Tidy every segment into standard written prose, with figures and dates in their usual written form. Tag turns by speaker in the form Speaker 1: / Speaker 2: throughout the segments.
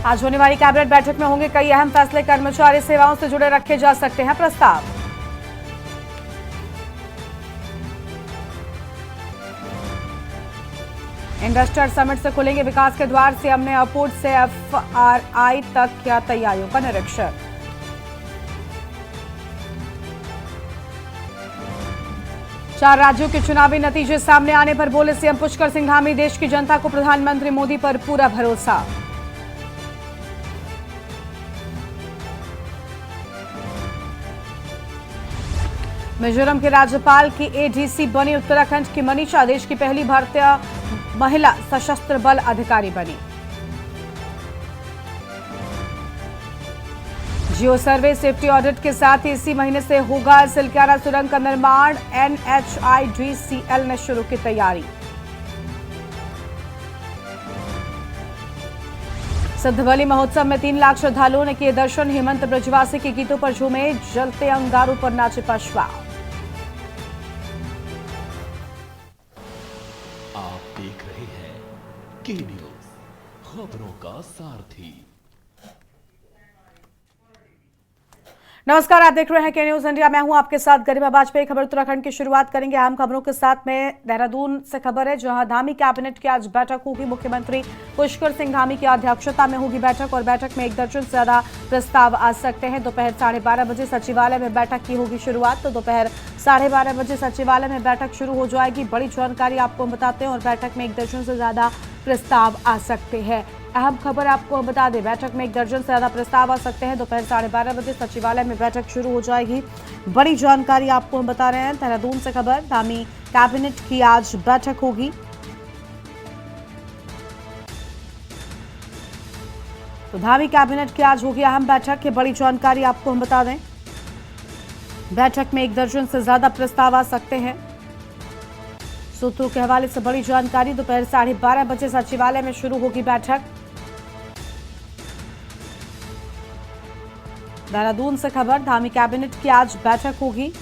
Speaker 1: आज होने वाली कैबिनेट बैठक में होंगे कई अहम फैसले। कर्मचारी सेवाओं से जुड़े रखे जा सकते हैं प्रस्ताव। इन्वेस्टर समिट से खुलेंगे विकास के द्वार। सीएम ने एयरपोर्ट से एफआरआई तक किया तैयारियों का निरीक्षण। चार राज्यों के चुनावी नतीजे सामने आने पर बोले सीएम पुष्कर सिंह धामी, देश की जनता को प्रधानमंत्री मोदी पर पूरा भरोसा। मिजोरम के राज्यपाल की एडीसी बनी उत्तराखंड की मनीषा, देश की पहली भारतीय महिला सशस्त्र बल अधिकारी बनी। जियो सर्वे सेफ्टी ऑडिट के साथ ही इसी महीने से होगा सिलक्यारा सुरंग का निर्माण। एनएचआईडीसीएल ने शुरू की तैयारी। सिद्धबली महोत्सव में 3 लाख श्रद्धालुओं ने किए दर्शन। हेमंत ब्रजवासी के गीतों पर झूमे, जलते अंगारों पर नाचे पशुआ।
Speaker 2: आप देख रहे हैं के न्यूज, खबरों का सारथी।
Speaker 1: नमस्कार, आप देख रहे हैं के न्यूज इंडिया। मैं हूं आपके साथ गरिमा वाजपेयी। खबर उत्तराखंड की शुरुआत करेंगे अहम खबरों के साथ में। देहरादून से खबर है, जहां धामी कैबिनेट की आज बैठक होगी। मुख्यमंत्री पुष्कर सिंह धामी की अध्यक्षता में होगी बैठक और बैठक में 1 दर्जन से ज्यादा प्रस्ताव आ सकते हैं। दोपहर 12:30 बजे सचिवालय में बैठक की होगी शुरुआत। तो दोपहर 12:30 बजे सचिवालय में बैठक शुरू हो जाएगी। बड़ी जानकारी आपको बताते हैं और बैठक में 1 दर्जन से ज्यादा प्रस्ताव आ सकते हैं। अहम खबर आपको बता दें, बैठक में 1 दर्जन से ज्यादा प्रस्ताव आ सकते हैं। दोपहर 12:30 बजे सचिवालय में बैठक शुरू हो जाएगी। बड़ी जानकारी आपको हम बता रहे हैं। देहरादून से खबर, धामी कैबिनेट की आज बैठक होगी। तो धामी कैबिनेट की आज होगी अहम बैठक की बड़ी जानकारी आपको हम बता दें। बैठक में 1 दर्जन से ज्यादा प्रस्ताव आ सकते हैं। सूत्रों के हवाले से बड़ी जानकारी, दोपहर 12:30 बजे सचिवालय में शुरू होगी बैठक। देहरादून से खबर, धामी कैबिनेट की आज बैठक होगी।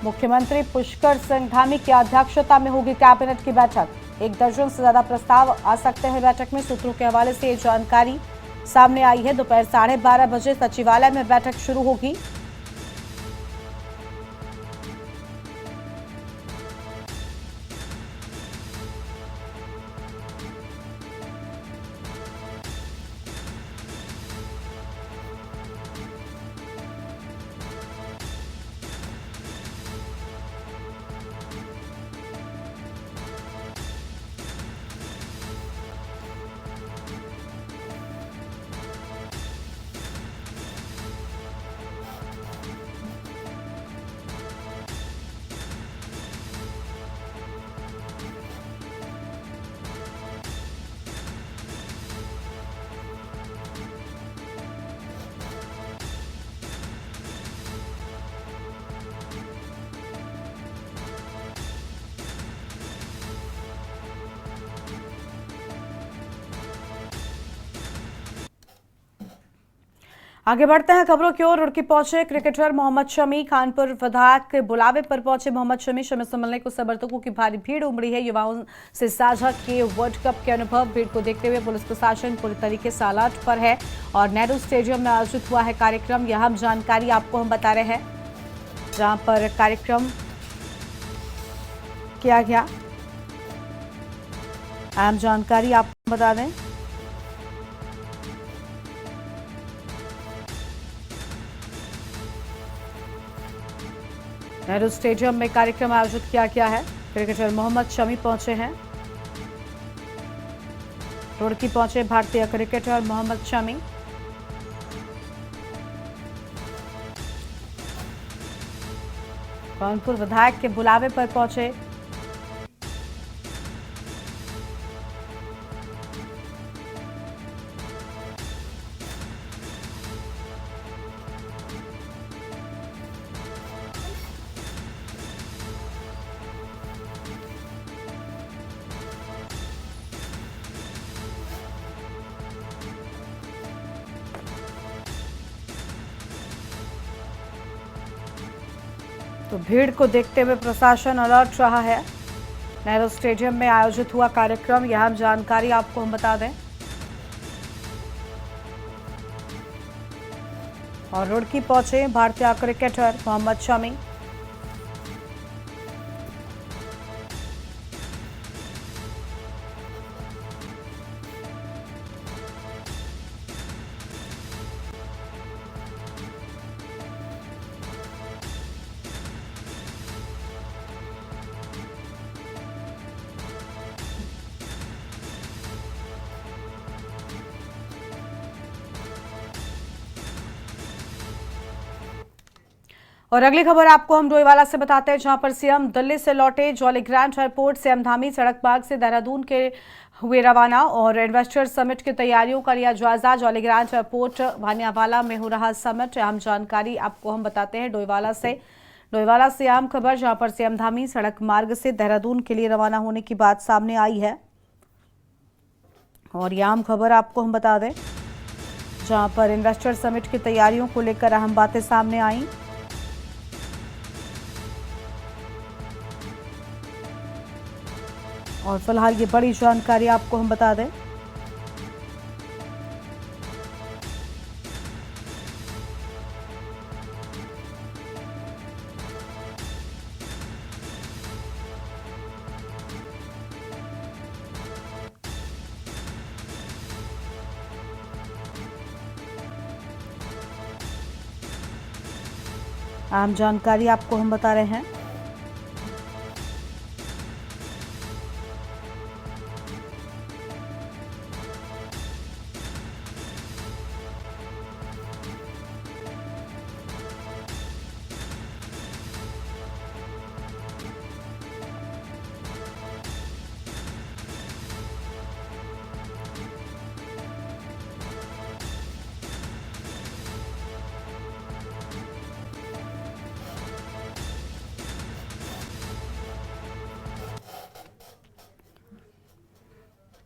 Speaker 1: मुख्यमंत्री पुष्कर सिंह धामी की अध्यक्षता में होगी कैबिनेट की बैठक। 1 दर्जन से ज्यादा प्रस्ताव आ सकते हैं बैठक में। सूत्रों के हवाले से ये जानकारी सामने आई है। दोपहर 12:30 बजे सचिवालय में बैठक शुरू होगी। आगे बढ़ते हैं खबरों की ओर। रुड़की पहुंचे क्रिकेटर मोहम्मद शमी। कानपुर विधायक के बुलावे पर पहुंचे मोहम्मद शमी। शमी से मिलने को समर्थकों की भारी भीड़ उमड़ी है। युवाओं से साझा किए वर्ल्ड कप के अनुभव। भीड़ को देखते हुए पुलिस प्रशासन पूरी तरीके से अलर्ट पर है और नेहरू स्टेडियम में आयोजित हुआ है कार्यक्रम। यह अहम जानकारी आपको हम बता रहे हैं, जहां पर कार्यक्रम किया गया। अहम जानकारी आपको बता दें, नेहरू स्टेडियम में कार्यक्रम आयोजित किया गया है। क्रिकेटर मोहम्मद शमी पहुंचे हैं। रुड़की पहुंचे भारतीय क्रिकेटर मोहम्मद शमी। कानपुर विधायक के बुलावे पर पहुंचे। तो भीड़ को देखते हुए प्रशासन अलर्ट रहा है नेहरू स्टेडियम में आयोजित हुआ कार्यक्रम, यह हम जानकारी आपको हम बता दें। और रुड़की पहुंचे भारतीय क्रिकेटर मोहम्मद शमी। और अगली खबर आपको हम डोईवाला से बताते हैं, जहां पर सीएम दिल्ली से लौटे। जॉलीग्रांट एयरपोर्ट से धामी सड़क मार्ग से देहरादून के हुए रवाना और इन्वेस्टर समिट की तैयारियों का लिया जायजा। जॉलीग्रांट एयरपोर्ट भानियावाला में हो रहा समिट, अहम जानकारी आपको हम बताते हैं डोईवाला से अहम खबर, जहां पर सीएम धामी सड़क मार्ग से देहरादून के लिए रवाना होने की बात सामने आई है। और यह अहम खबर आपको हम बता दें, जहां पर इन्वेस्टर समिट की तैयारियों को लेकर अहम बातें सामने आई। और फिलहाल ये बड़ी जानकारी आपको हम बता दें। आम जानकारी आपको हम बता रहे हैं।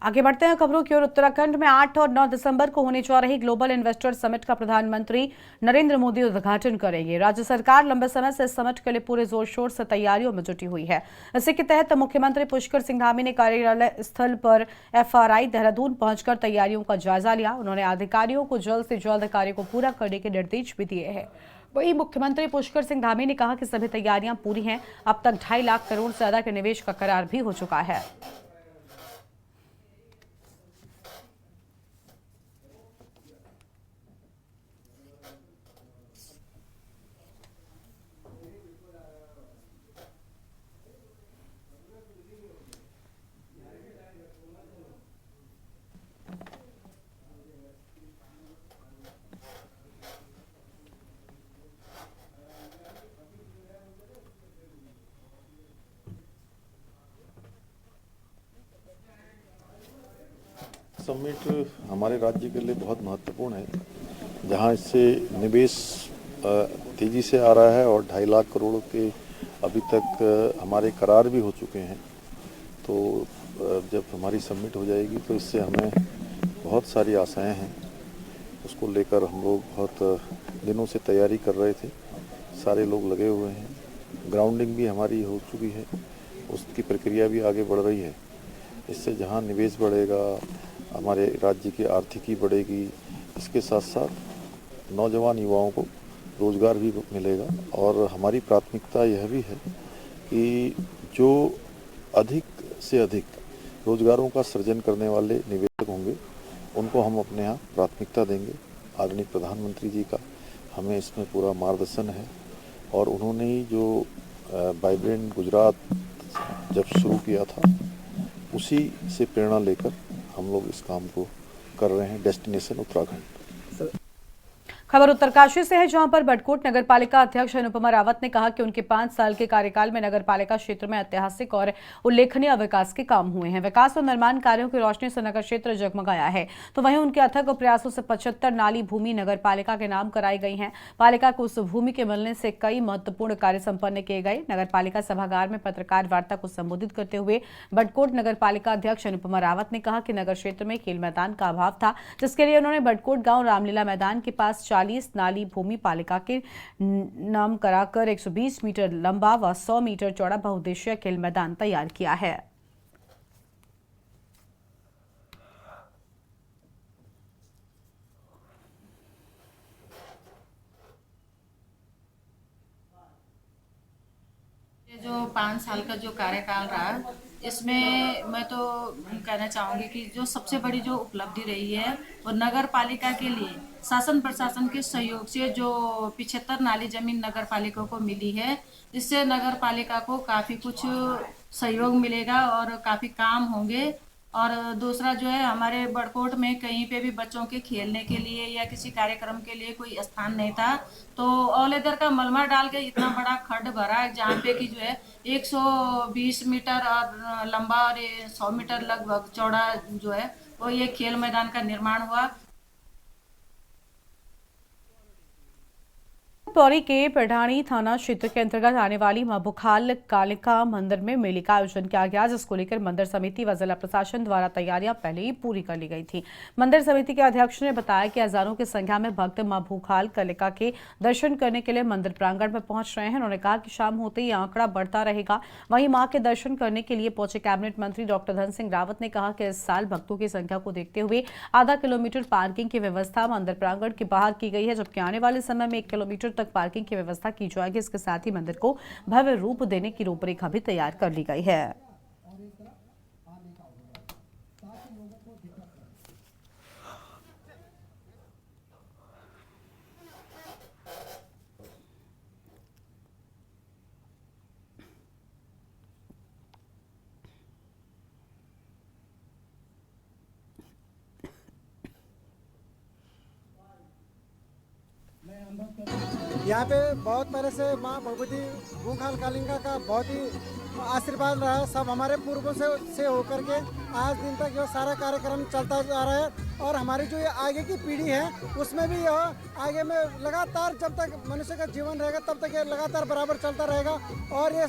Speaker 1: आगे बढ़ते हैं खबरों की ओर। उत्तराखंड में 8 और 9 दिसंबर को होने जा रही ग्लोबल इन्वेस्टर समिट का प्रधानमंत्री नरेंद्र मोदी उद्घाटन करेंगे। राज्य सरकार लंबे समय से इस समिट के लिए पूरे जोर शोर से तैयारियों में जुटी हुई है। इसी के तहत मुख्यमंत्री पुष्कर सिंह धामी ने कार्यालय स्थल पर FRI देहरादून पहुंचकर तैयारियों का जायजा लिया। उन्होंने अधिकारियों को जल्द से जल्द कार्य को पूरा करने के निर्देश भी दिए हैं। वहीं मुख्यमंत्री पुष्कर सिंह धामी ने कहा कि सभी तैयारियां पूरी हैं। अब तक 2.5 लाख करोड़ से ज्यादा के निवेश का करार भी हो चुका है।
Speaker 3: समिट हमारे राज्य के लिए बहुत महत्वपूर्ण है, जहां इससे निवेश तेजी से आ रहा है और 2.5 लाख करोड़ के अभी तक हमारे करार भी हो चुके हैं। तो जब हमारी समिट हो जाएगी तो इससे हमें बहुत सारी आशाएं हैं। उसको लेकर हम लोग बहुत दिनों से तैयारी कर रहे थे, सारे लोग लगे हुए हैं। ग्राउंडिंग भी हमारी हो चुकी है, उसकी प्रक्रिया भी आगे बढ़ रही है। इससे जहां निवेश बढ़ेगा, हमारे राज्य की आर्थिकी बढ़ेगी, इसके साथ साथ नौजवान युवाओं को रोज़गार भी मिलेगा। और हमारी प्राथमिकता यह भी है कि जो अधिक से अधिक रोज़गारों का सृजन करने वाले निवेशक होंगे, उनको हम अपने यहाँ प्राथमिकता देंगे। आदरणीय प्रधानमंत्री जी का हमें इसमें पूरा मार्गदर्शन है और उन्होंने ही जो वाइब्रेंट गुजरात जब शुरू किया था, उसी से प्रेरणा लेकर हम लोग इस काम को कर रहे हैं। डेस्टिनेशन उत्तराखंड।
Speaker 1: खबर उत्तरकाशी से है, जहां पर बडकोट नगरपालिका अध्यक्ष अनुपमा रावत ने कहा कि उनके 5 साल के कार्यकाल में नगरपालिका क्षेत्र में ऐतिहासिक और उल्लेखनीय विकास के काम हुए हैं। विकास और निर्माण कार्यों की रोशनी से नगर क्षेत्र जगमगाया है। तो वहीं उनके अथक प्रयासों से 75 नाली भूमि नगरपालिका के नाम कराई गई है। पालिका को उस भूमि के मिलने से कई महत्वपूर्ण कार्य संपन्न किए गए। नगरपालिका सभागार में पत्रकार वार्ता को संबोधित करते हुए बडकोट नगरपालिका अध्यक्ष अनुपमा रावत ने कहा कि नगर क्षेत्र में खेल मैदान का अभाव था, जिसके लिए उन्होंने बडकोट गांव रामलीला मैदान के पास 40 नाली भूमि पालिका के नाम कराकर 120 मीटर लंबा व 100 मीटर चौड़ा बहुउद्देशीय खेल मैदान तैयार किया है।
Speaker 4: जो 5 साल का जो कार्यकाल रहा, इसमें मैं तो कहना चाहूँगी कि जो सबसे बड़ी जो उपलब्धि रही है वो नगर पालिका के लिए शासन प्रशासन के सहयोग से जो 75 नाली जमीन नगर पालिका को मिली है, इससे नगर पालिका को काफ़ी कुछ सहयोग मिलेगा और काफ़ी काम होंगे। और दूसरा जो है, हमारे बड़कोट में कहीं पे भी बच्चों के खेलने के लिए या किसी कार्यक्रम के लिए कोई स्थान नहीं था, तो ऑलेदर का मलमा डाल के इतना बड़ा खड्ड भरा है जहाँ पे कि जो है 120 मीटर और लंबा और 100 मीटर लगभग चौड़ा जो है वो ये खेल मैदान का निर्माण हुआ।
Speaker 1: पौड़ी के पढ़ानी थाना क्षेत्र के अंतर्गत आने वाली मां बुखाल कालिका मंदिर में मेले का आयोजन किया गया, जिसको लेकर मंदिर समिति व जिला प्रशासन द्वारा तैयारियां पहले ही पूरी कर ली गई थी। मंदिर समिति के अध्यक्ष ने बताया कि हजारों की संख्या में भक्त मां भूखाल कालिका के दर्शन करने के लिए मंदिर प्रांगण में पहुंच रहे हैं। उन्होंने कहा कि शाम होते ही आंकड़ा बढ़ता रहेगा। वहीं मां के दर्शन करने के लिए पहुंचे कैबिनेट मंत्री डॉक्टर धन सिंह रावत ने कहा कि इस साल भक्तों की संख्या को देखते हुए आधा किलोमीटर पार्किंग की व्यवस्था मंदिर प्रांगण के बाहर की गई है, जबकि आने वाले समय में 1 किलोमीटर तक पार्किंग की व्यवस्था की जाएगी। इसके साथ ही मंदिर को भव्य रूप देने की रूपरेखा भी तैयार कर ली गई है।
Speaker 5: यहाँ पे बहुत पहले से माँ भगवती भूखाल कालिका का बहुत ही आशीर्वाद रहा है। सब हमारे पूर्वों से होकर के आज दिन तक यह सारा कार्यक्रम चलता जा रहा है और हमारी जो ये आगे की पीढ़ी है उसमें भी यह आगे में लगातार जब तक मनुष्य का जीवन रहेगा तब तक ये लगातार बराबर चलता रहेगा। और ये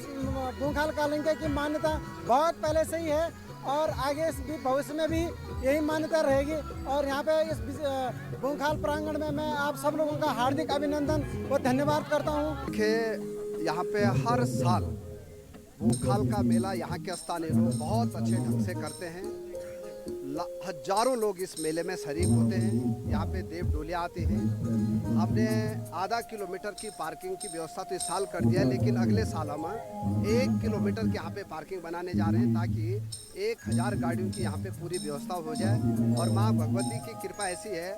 Speaker 5: भूखाल कालिका की मान्यता बहुत पहले से ही है और आगे भी भविष्य में भी यही मान्यता रहेगी। और यहाँ पे इस भूखाल प्रांगण में मैं आप सब लोगों का हार्दिक अभिनंदन व धन्यवाद करता हूँ।
Speaker 6: यहाँ पे हर साल भूखाल का मेला यहाँ के स्थानीय लोग बहुत अच्छे ढंग से करते हैं। हजारों लोग इस मेले में शरीक होते हैं। यहाँ पे देव डोलियाँ आती हैं। हमने आधा किलोमीटर की पार्किंग की व्यवस्था तो इस साल कर दिया है, लेकिन अगले साल हम 1 किलोमीटर के यहाँ पे पार्किंग बनाने जा रहे हैं ताकि 1000 गाड़ियों की यहाँ पे पूरी व्यवस्था हो जाए। और माँ भगवती की कृपा ऐसी है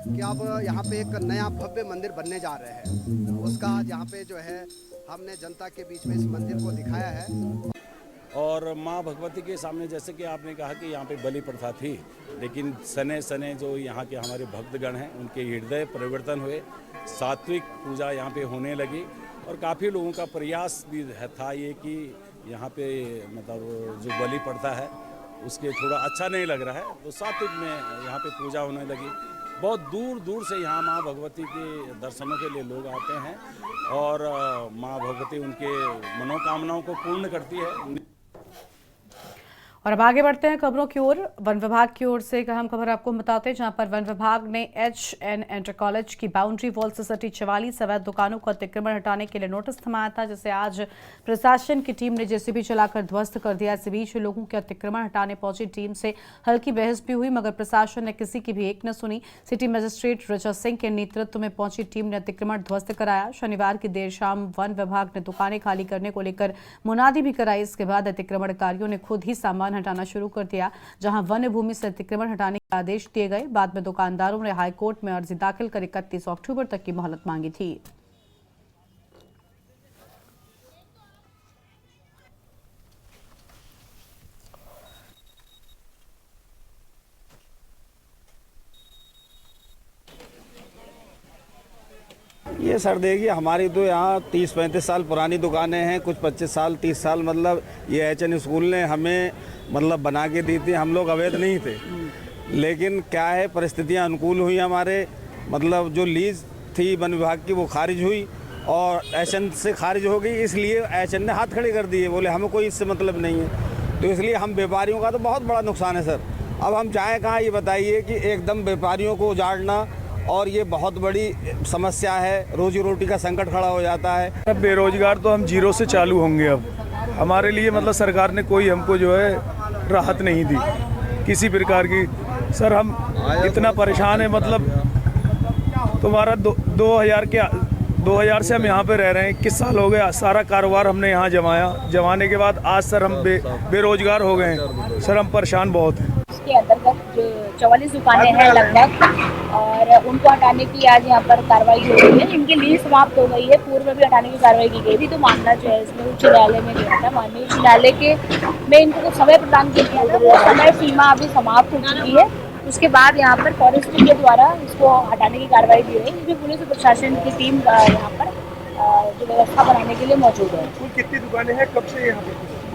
Speaker 6: कि अब यहाँ पे एक नया भव्य मंदिर बनने जा रहे हैं। उसका आज यहाँ पे जो है हमने जनता के बीच में इस मंदिर को दिखाया है।
Speaker 7: और माँ भगवती के सामने जैसे कि आपने कहा कि यहाँ पे बलि प्रथा थी, लेकिन सने सने जो यहाँ के हमारे भक्तगण हैं उनके हृदय परिवर्तन हुए, सात्विक पूजा यहाँ पे होने लगी और काफ़ी लोगों का प्रयास भी था ये कि यहाँ पे मतलब जो बलि प्रथा है उसके थोड़ा अच्छा नहीं लग रहा है, तो सात्विक में यहाँ पे पूजा होने लगी। बहुत दूर दूर से यहाँ माँ भगवती के दर्शनों के लिए लोग आते हैं और माँ भगवती उनके मनोकामनाओं को पूर्ण करती है।
Speaker 1: और अब आगे बढ़ते हैं खबरों की ओर। वन विभाग की ओर से एक अहम खबर आपको बताते हैं, जहां पर वन विभाग ने HN इंटर कॉलेज की बाउंड्री वॉल से सटी 44 अवैध दुकानों को अतिक्रमण हटाने के लिए नोटिस थमाया था, जिसे आज प्रशासन की टीम ने JCB चलाकर ध्वस्त कर दिया। इस बीच लोगों के अतिक्रमण हटाने पहुंची टीम से हल्की बहस भी हुई, मगर प्रशासन ने किसी की भी एक न सुनी। सिटी मजिस्ट्रेट ऋचा सिंह के नेतृत्व में पहुंची टीम ने अतिक्रमण ध्वस्त कराया। शनिवार की देर शाम वन विभाग ने दुकानें खाली करने को लेकर मुनादी भी कराई। इसके बाद अतिक्रमणकारियों ने खुद ही सामान हटाना शुरू कर दिया, जहां वन भूमि से अतिक्रमण हटाने के आदेश दिए गए। बाद में दुकानदारों ने हाईकोर्ट में अर्जी दाखिल कर 31 अक्टूबर तक की मोहलत मांगी थी।
Speaker 8: ये सर देखिए, हमारी तो यहाँ 30-35 साल पुरानी दुकानें हैं, कुछ 25 साल 30 साल मतलब ये HN स्कूल ने हमें मतलब बना के दी थी। हम लोग अवैध नहीं थे, लेकिन क्या है परिस्थितियाँ अनुकूल हुई हमारे, मतलब जो लीज थी वन विभाग की वो खारिज हुई और HN से खारिज हो गई, इसलिए HN ने हाथ खड़े कर दिए, बोले हमें कोई इससे मतलब नहीं है। तो इसलिए हम व्यापारियों का तो बहुत बड़ा नुकसान है सर। अब हम चाहें कहाँ, ये बताइए कि एकदम व्यापारियों को उजाड़ना और ये बहुत बड़ी समस्या है, रोजी रोटी का संकट खड़ा हो जाता है।
Speaker 9: अब बेरोजगार तो हम जीरो से चालू होंगे। अब हमारे लिए मतलब सरकार ने कोई हमको जो है राहत नहीं दी किसी प्रकार की। सर हम इतना परेशान है, मतलब तुम्हारा 2000 के 2000 से हम यहाँ पे रह रहे हैं, 21 साल हो गए। सारा कारोबार हमने यहाँ जमाने के बाद आज सर हम बेरोजगार हो गए हैं। सर हम परेशान बहुत हैं।
Speaker 10: इसके अंतर्गत जो 44 दुकानें हैं लगभग, और उनको हटाने की आज यहाँ पर कार्रवाई हो रही है। इनकी लीज समाप्त हो गई है, पूर्व में भी हटाने की कार्रवाई की गई थी। तो मामला जो है इसमें उच्च न्यायालय में गया था। माननीय उच्च न्यायालय के में इनको कुछ समय प्रदान किया गया, समय सीमा अभी समाप्त हो चुकी है। उसके बाद यहाँ पर फॉरेस्ट्री के द्वारा इसको हटाने की कार्रवाई की गई, जिसमें पुलिस और प्रशासन की टीम यहाँ पर जो व्यवस्था बनाने के लिए मौजूद है।
Speaker 9: कितनी दुकानें हैं, कब से यहाँ पे?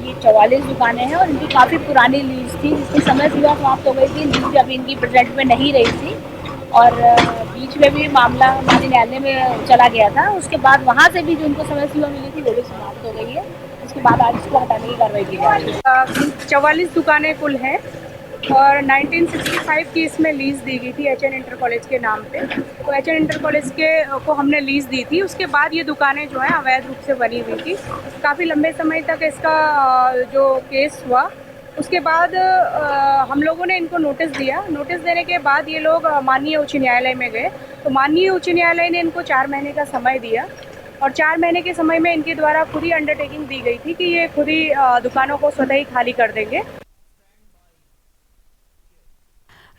Speaker 10: ये 44 दुकानें हैं और इनकी काफ़ी पुरानी लीज थी, जिसकी समय सीमा समाप्त हो गई थी। लीज अभी इनकी प्रेजेंट में नहीं रही थी और बीच में भी मामला हमारे न्यायालय में चला गया था। उसके बाद वहाँ से भी जो उनको समय सीमा मिली थी वो भी समाप्त हो गई है। उसके बाद आज इसको हटाने की कार्रवाई की जा रही है।
Speaker 11: 44 दुकानें कुल हैं और 1965 की इसमें लीज़ दी गई थी HN इंटर कॉलेज के नाम पे। तो HN इंटर कॉलेज को हमने लीज़ दी थी। उसके बाद ये दुकानें जो हैं अवैध रूप से बनी हुई थी। काफ़ी लंबे समय तक इसका जो केस हुआ, उसके बाद हम लोगों ने इनको नोटिस दिया। नोटिस देने के बाद ये लोग माननीय उच्च न्यायालय में गए। तो माननीय उच्च न्यायालय ने इनको 4 महीने का समय दिया और 4 महीने के समय में इनके द्वारा खुद ही अंडरटेकिंग दी गई थी कि ये खुद ही दुकानों को स्वतः ही खाली कर देंगे।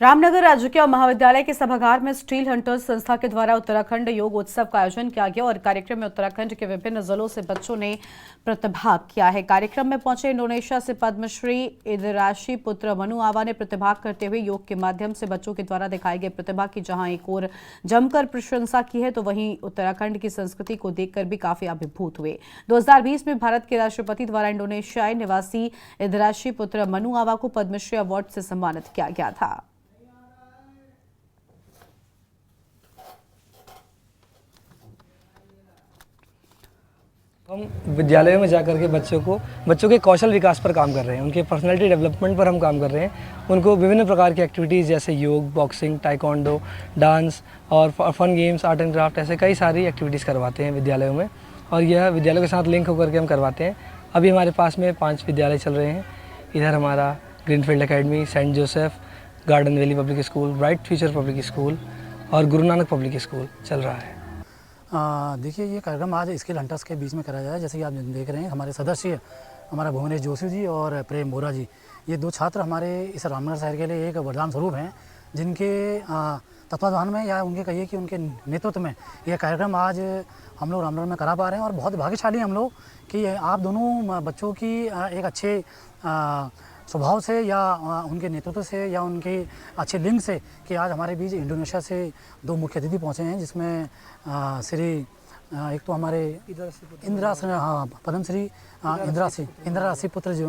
Speaker 1: रामनगर राजकीय महाविद्यालय के सभागार में स्टील हंटर्स संस्था के द्वारा उत्तराखंड योग उत्सव का आयोजन किया गया और कार्यक्रम में उत्तराखंड के विभिन्न जिलों से बच्चों ने प्रतिभाग किया है। कार्यक्रम में पहुंचे इंडोनेशिया से पद्मश्री इदराशी पुत्र मनु आवा ने प्रतिभाग करते हुए योग के माध्यम से बच्चों के द्वारा दिखाई गई प्रतिभा की जहां एक और जमकर प्रशंसा की है, तो वहीं उत्तराखंड की संस्कृति को देखकर भी काफी अभिभूत हुए। 2020 में भारत के राष्ट्रपति द्वारा इंडोनेशियाई निवासी इदराशी पुत्र मनु आवा को पद्मश्री अवार्ड से सम्मानित किया गया था।
Speaker 12: हम विद्यालयों में जाकर के बच्चों के कौशल विकास पर काम कर रहे हैं, उनके पर्सनालिटी डेवलपमेंट पर हम काम कर रहे हैं। उनको विभिन्न प्रकार की एक्टिविटीज़ जैसे योग, बॉक्सिंग, टाइकोंडो, डांस और fun games, art and craft, ऐसे कई सारी एक्टिविटीज़ करवाते हैं विद्यालयों में और यह विद्यालयों के साथ लिंक होकर के हम करवाते हैं। अभी हमारे पास में 5 विद्यालय चल रहे हैं। इधर हमारा Greenfield Academy, Saint Joseph, Garden Valley Public School, Bright Future Public School और गुरु नानक पब्लिक स्कूल चल रहा है।
Speaker 13: देखिए, ये कार्यक्रम आज स्किल हंटर्स के बीच में कराया जा रहा है। जैसे कि आप देख रहे हैं, हमारे सदस्य हमारा भुवनेश जोशी जी और प्रेम बोरा जी, ये 2 छात्र हमारे इस रामनगर शहर के लिए एक वरदान स्वरूप हैं, जिनके तत्वाधान में या उनके कहिए कि उनके नेतृत्व में यह कार्यक्रम आज हम लोग रामनगर में करा पा रहे हैं। और बहुत भाग्यशाली हम लोग कि आप दोनों बच्चों की एक अच्छे स्वभाव से या उनके नेतृत्व से या उनके अच्छे लिंक से कि आज हमारे बीच इंडोनेशिया से 2 मुख्य अतिथि पहुँचे हैं, जिसमें श्री एक तो हमारे पद्मश्री इंदिरासी पुत्र जो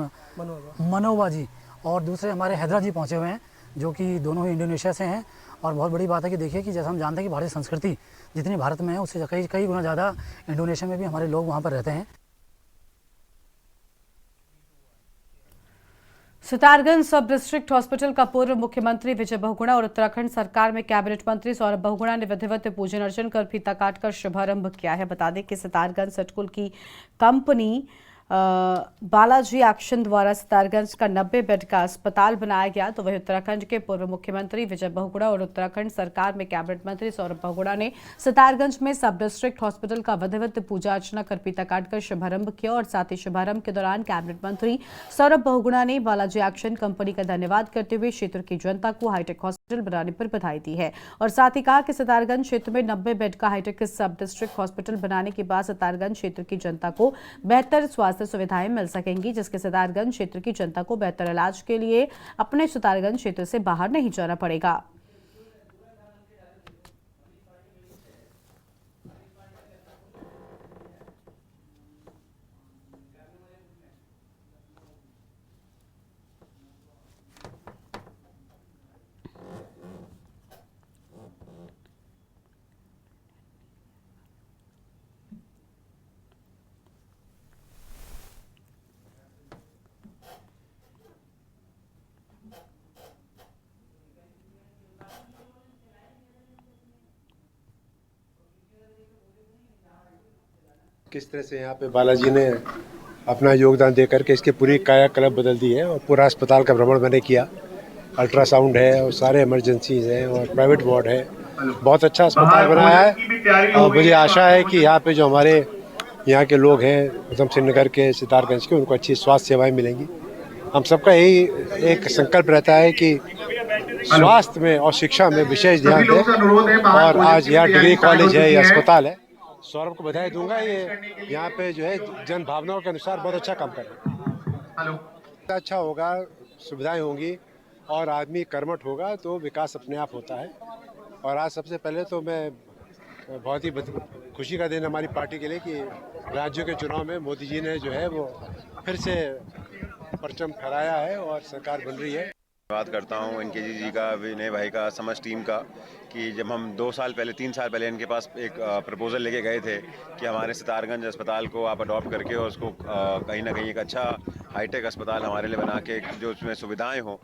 Speaker 13: मनोवा जी और दूसरे हमारे हैदरा जी पहुँचे हुए हैं, जो कि दोनों ही इंडोनेशिया से हैं। और बहुत बड़ी बात है कि देखिए कि जैसा हम जानते हैं कि भारतीय संस्कृति जितनी भारत में है उससे कई गुना ज़्यादा इंडोनेशिया में भी हमारे लोग वहाँ पर रहते हैं।
Speaker 1: सितारगंज सब डिस्ट्रिक्ट हॉस्पिटल का पूर्व मुख्यमंत्री विजय बहुगुणा और उत्तराखंड सरकार में कैबिनेट मंत्री सौरभ बहुगुणा ने विधिवत पूजन अर्चन कर फीता काटकर शुभारंभ किया है। बता दें कि सितारगंज सटकुल की कंपनी बालाजी एक्शन द्वारा सितारगंज का 90 बेड का अस्पताल बनाया गया, तो वही उत्तराखंड के पूर्व मुख्यमंत्री विजय बहुगुणा और उत्तराखंड सरकार में कैबिनेट मंत्री सौरभ बहुगुणा ने सितारगंज में सब डिस्ट्रिक्ट हॉस्पिटल का विधिवत पूजा अर्चना कर फीता काटकर शुभारंभ किया। और साथ ही शुभारंभ के दौरान कैबिनेट मंत्री सौरभ बहुगुणा ने बालाजी एक्शन कंपनी का धन्यवाद करते हुए क्षेत्र की जनता को हाईटेक हॉस्पिटल बनाने पर बधाई दी है और साथ ही कहा कि सितारगंज क्षेत्र में 90 बेड का हाईटेक सब डिस्ट्रिक्ट हॉस्पिटल बनाने के बाद सितारगंज क्षेत्र की जनता को बेहतर स्वास्थ्य सुविधाएं मिल सकेंगी, जिसके सितारगंज क्षेत्र की जनता को बेहतर इलाज के लिए अपने सितारगंज क्षेत्र से बाहर नहीं जाना पड़ेगा।
Speaker 14: किस तरह से यहाँ पे बालाजी ने अपना योगदान दे करके इसकी पूरी कायाकल्प बदल दी है और पूरा अस्पताल का भ्रमण मैंने किया। अल्ट्रासाउंड है और सारे इमरजेंसीज हैं और प्राइवेट वार्ड है बहुत अच्छा अस्पताल बनाया है और मुझे आशा है कि यहाँ पे जो हमारे यहाँ के लोग हैं उधम सिंह नगर के, सितारगंज के, उनको अच्छी स्वास्थ्य सेवाएं मिलेंगी। हम सबका यही एक संकल्प रहता है कि स्वास्थ्य में और शिक्षा में विशेष ध्यान दें और आज यहाँ डिग्री कॉलेज है, ये अस्पताल है। सौरभ को बधाई दूंगा, ये यहाँ पे जो है जन भावनाओं के अनुसार बहुत अच्छा काम कर रहे हैं। अच्छा होगा, सुविधाएं होंगी और आदमी कर्मठ होगा तो विकास अपने आप होता है। और आज सबसे पहले तो मैं बहुत ही खुशी का दिन हमारी पार्टी के लिए कि राज्यों के चुनाव में मोदी जी ने जो है वो फिर से परचम फहराया है और सरकार बन रही है।
Speaker 15: बात करता हूँ एनकेजी जी का, विनय भाई का, समझ टीम का, कि जब हम 3 साल पहले इनके पास एक प्रपोजल लेके गए थे कि हमारे सितारगंज अस्पताल को आप अडॉप्ट करके और उसको कहीं ना कहीं एक अच्छा हाईटेक अस्पताल हमारे लिए बना के जो उसमें सुविधाएं हो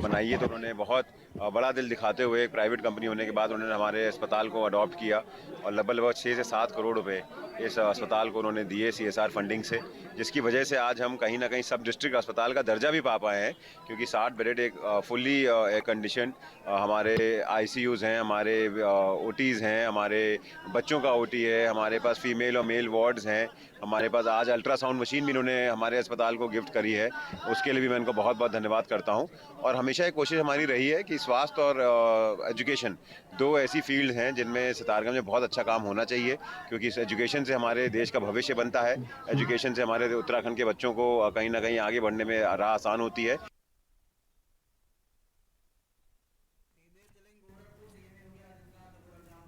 Speaker 15: बनाइए, तो उन्होंने बहुत बड़ा दिल दिखाते हुए एक प्राइवेट कंपनी होने के बाद उन्होंने हमारे अस्पताल को अडॉप्ट किया और लगभग 6 से 7 करोड़ रुपए इस अस्पताल को उन्होंने दिए CSR फंडिंग से, जिसकी वजह से आज हम कहीं ना कहीं सब डिस्ट्रिक्ट अस्पताल का दर्जा भी पा पाए हैं, क्योंकि 60 बेडेड एक फुल्ली एयर कंडीशन हमारे ICUs हैं, हमारे OTs हैं, हमारे बच्चों का OT है, हमारे पास फीमेल और मेल वार्ड्स हैं, हमारे पास आज अल्ट्रासाउंड मशीन भी इन्होंने हमारे अस्पताल को गिफ्ट करी है, उसके लिए भी मैं इनको बहुत बहुत धन्यवाद करता हूं। और हमेशा एक कोशिश हमारी रही है कि स्वास्थ्य और एजुकेशन 2 ऐसी फील्ड हैं जिनमें सितारगंज में बहुत अच्छा काम होना चाहिए, क्योंकि इस एजुकेशन से हमारे देश का भविष्य बनता है, एजुकेशन से हमारे उत्तराखंड के बच्चों को कहीं ना कहीं आगे बढ़ने में राह आसान होती है।